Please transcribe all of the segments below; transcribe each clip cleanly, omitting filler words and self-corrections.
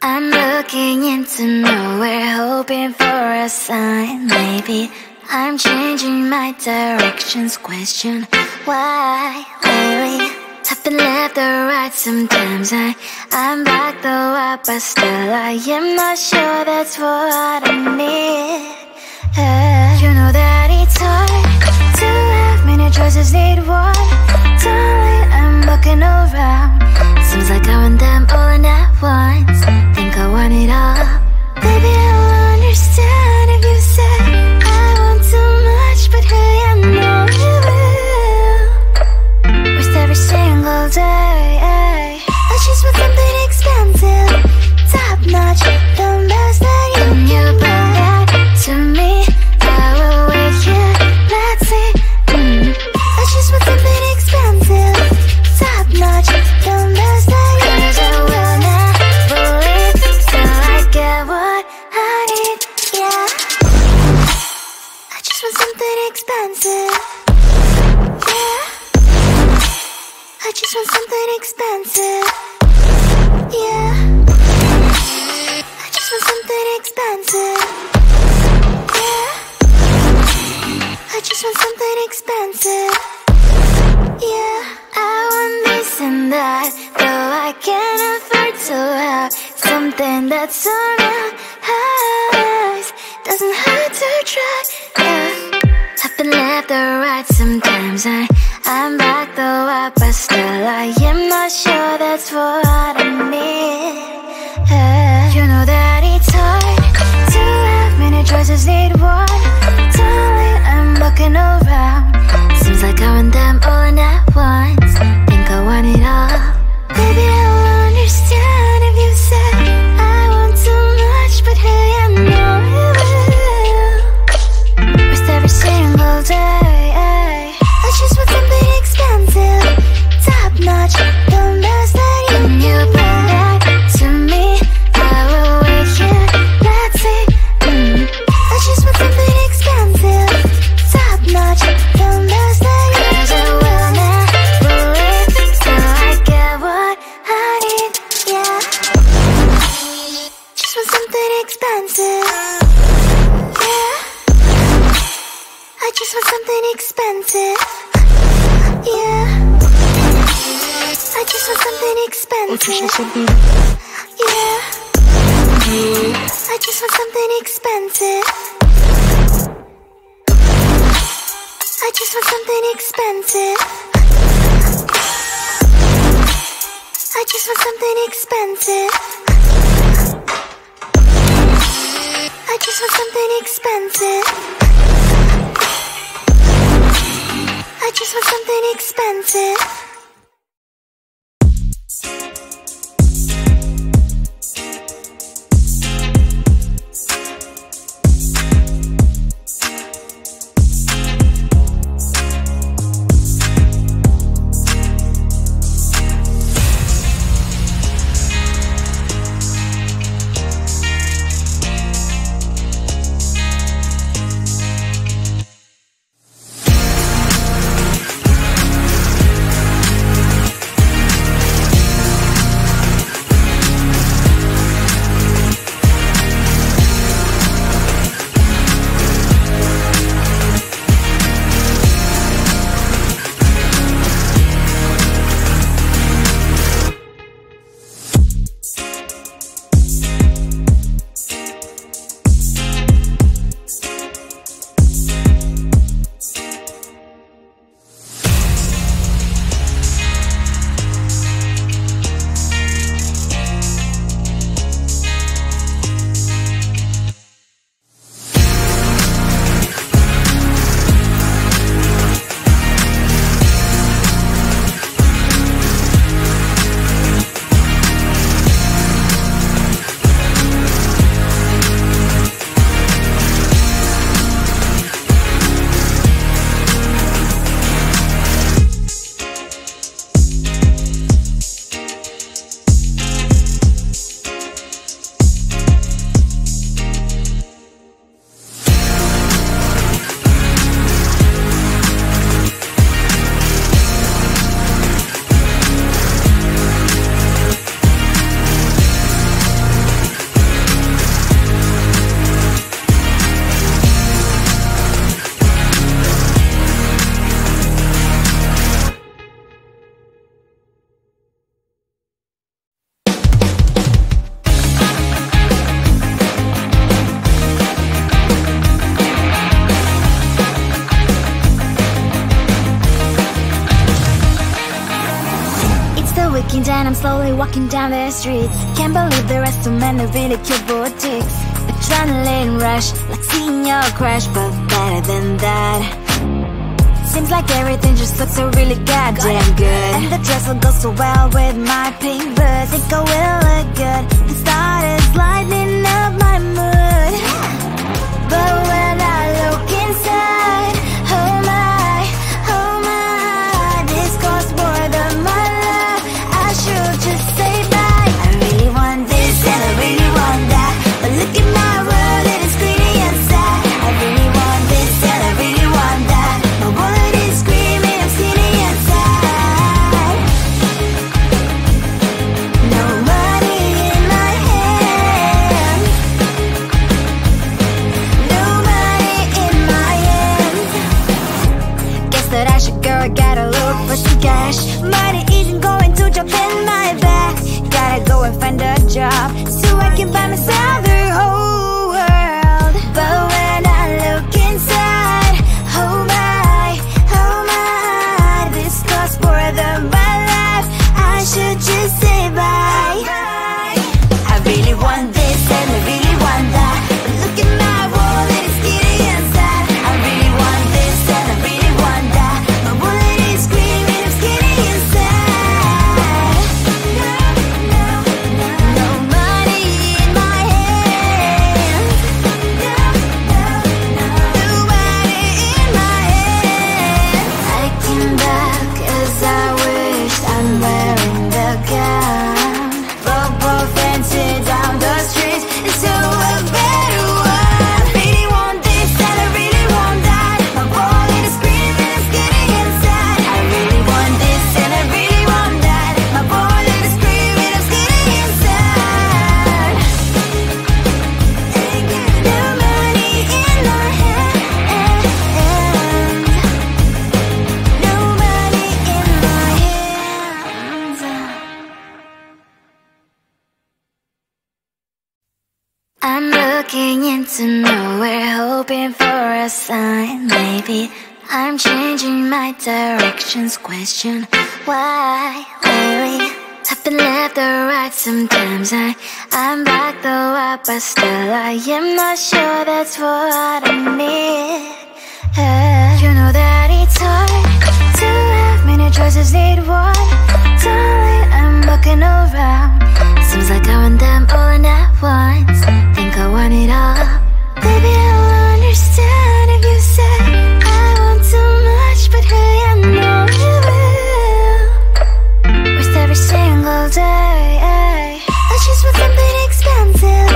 I'm looking into nowhere, hoping for a sign. Maybe I'm changing my directions. Question why lately? I've been left or right sometimes. I'm back though up, but still I am not sure that's what I need. You know that it's hard to have many choices, need one. Darling, I'm looking around. Seems like I want them all at once. Think I want it all. Baby, I'll understand if you say I want too much, but hey, I know you will. With every single day, I just want something expensive, top notch, the best that you bring back to me. I will wait here, let's see. I just want something expensive, top notch, the best that you bring. 'Cause I will not believe till I get what I need, yeah. I just want something expensive, yeah. I just want something expensive, yeah. I just want something expensive, yeah. I just want something expensive, yeah. I want this and that, though I can't afford to have something that's so real. Doesn't hurt to try, yeah. I've been left or right sometimes. I'm back though up, but still I am not sure that's what I need. You know that it's hard to have many choices, need one. Darling, I'm looking around. Seems like I want them all at once. Think I want it all. Baby, I'll understand if you say I want too much, but hey, I know you will. With every single day, I just want something expensive, top notch, the best that you bring back to me. I will wait here, let's see. I just want something expensive, top notch, the best that you bring. 'Cause I will not believe till I get what I need, yeah. Just want something expensive, yeah. I just want something expensive, yeah. I just want something expensive, yeah. I just want something expensive. I just want something expensive. I just want something expensive. I just want something expensive. I just want something expensive. And I'm slowly walking down the streets. Can't believe the rest of men are really cute boutiques. Adrenaline rush, like seeing your crush, but better than that. Seems like everything just looks so really goddamn good. And the dress will go so well with my pink boots. Think I will look good. The start is lighting up my mood. But when I look inside, oh my, this costs more than my love. I should just say bye. I really want this and I really want that, but look at my world, it is pretty and sad. I really want this and I really want that. My wallet is screaming, I'm skinny and sad. No money in my hand. No money in my hand. Guess that I should go, I gotta look for some cash. Money isn't going to drop in my bag. Gotta go and find a job so I can buy myself the whole world. But when I look inside, oh my, this costs more than my life. I should just say bye. I really want this and I really want that, but look at my wallet, it's skinny and sad. I really want this and I really want that. My wallet is screaming, I'm skinny and sad. No money in my hand. No money in my hand. I came back as I wished. I'm wearing the gown. Bobo fancy down the street into a better one. I really want this and I really want that. My wallet is screaming, it's getting inside. I really want this and I really want that. My wallet is screaming, it's getting inside. No money in my hand. No money in my hands. I'm looking into nowhere, hoping for a sign. Maybe I'm changing my directions. Question why lately? I've been left or right sometimes. I'm back though up, but still I am not sure that's what I need. You know that it's hard to have many choices, need one. Darling, I'm looking around. Seems like I want them all at once. Think I want it all. Baby, I'll understand if you say I want too much, but hey, I know you will. With every single day, I just want something expensive,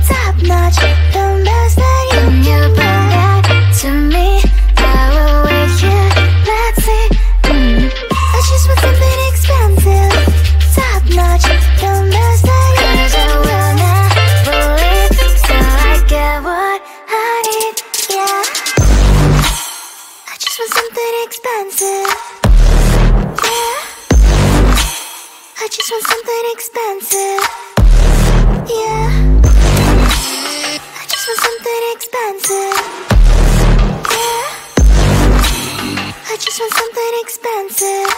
top notch, the best that you bring back to me. I will wait here, let's see. I just want something expensive, top notch, the best that you bring. 'Cause I will never leave till I get what I need, yeah. I just want something expensive, yeah. I just want something expensive, yeah. I just want something expensive, yeah. I just want something expensive,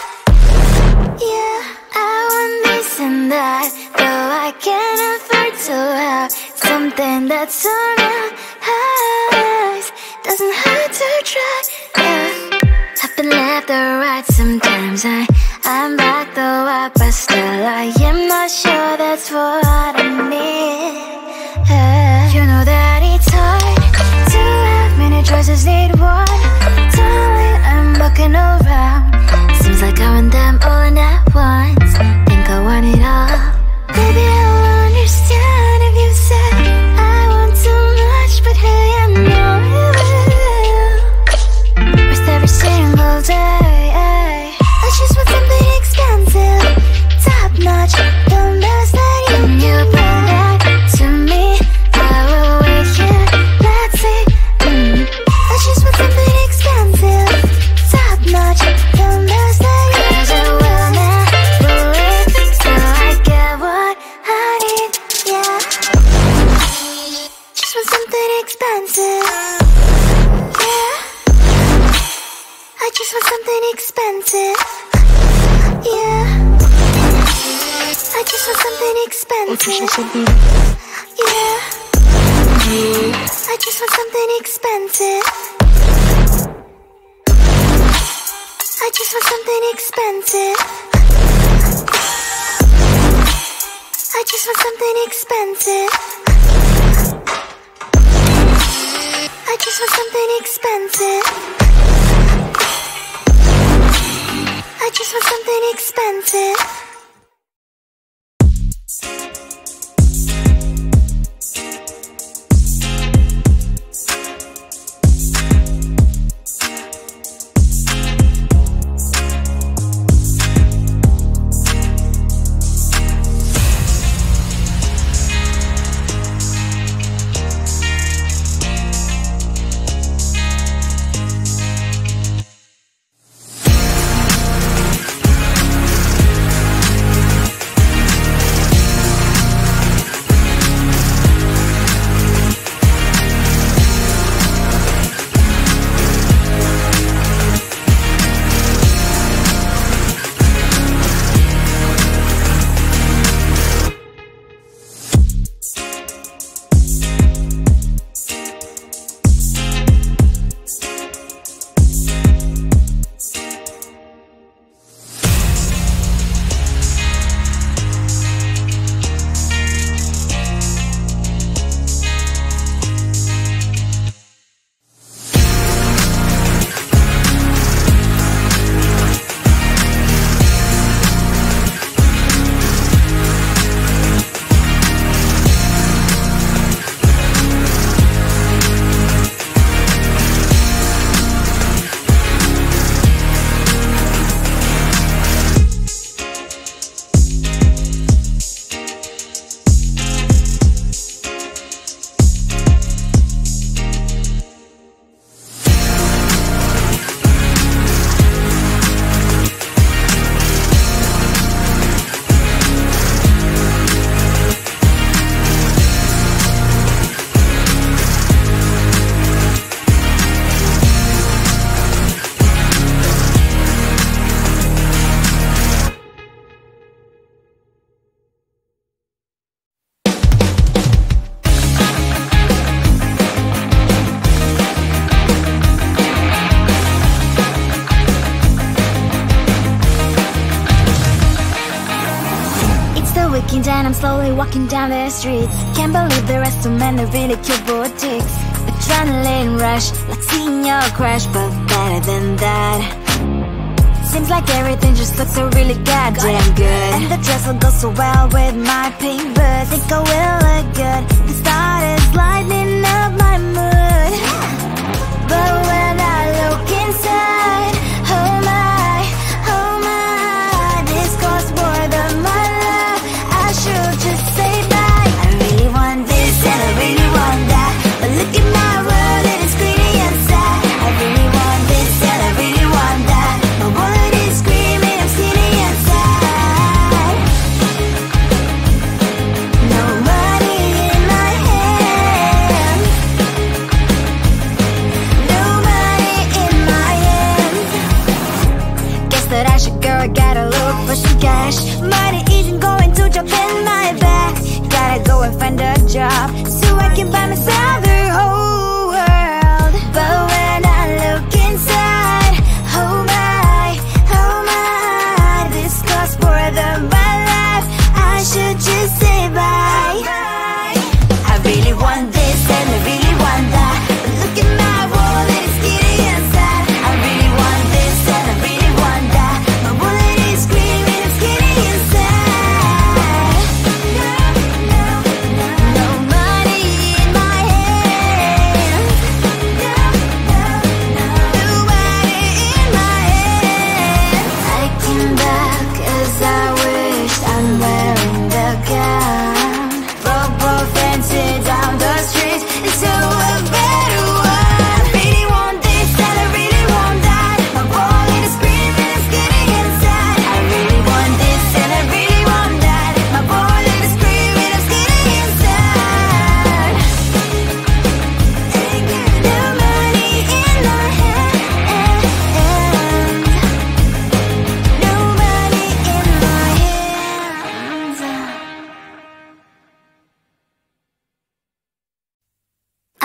yeah. I want this and that, though I can't afford to have something that's so nice. Doesn't hurt to try, yeah. I've been left or right sometimes. I'm back though up, but still I am not sure that's what I need. You know that it's hard to have many choices, need one. Darling, I'm looking around. Seems like I want them all at once. Think I want it all. Baby, I'll understand if you say I want too much, but hey, I know you will. With every single day, I just want something expensive, top notch, the best that you bring back to me. I will wait here, let's see. I just want something expensive, top notch, the best that you bring. 'Cause I will never leave till I get what I need, yeah. Just want something expensive, yeah. I just want something expensive, yeah. something expensive. Yeah. I just want something expensive. I just want something expensive. I just want something expensive. I just want something expensive. I just want something expensive. And I'm slowly walking down the streets. Can't believe the rest of men are really cute boutiques. Adrenaline rush, like seeing your crush, but better than that. Seems like everything just looks so really goddamn good. And the dress will go so well with my pink boots. Think I will look good. The start is lighting up my mood. But when I look inside, oh my, this costs more than my love. I should just say bye. I really want this and I really want that, but look at my world and it's greedy and sad. I really want this and I really want that. My wallet is screaming, I'm skinny and sad. No money in my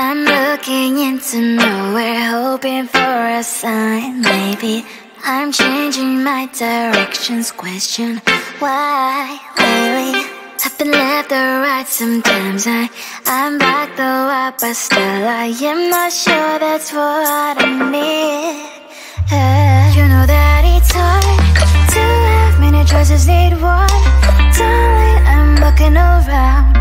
I'm looking into nowhere, hoping for a sign. Maybe I'm changing my directions. Question why lately? Tapping left or right, sometimes I'm back though up, but still I am not sure that's what I need. You know that it's hard to have many choices, need one. Darling, I'm looking around,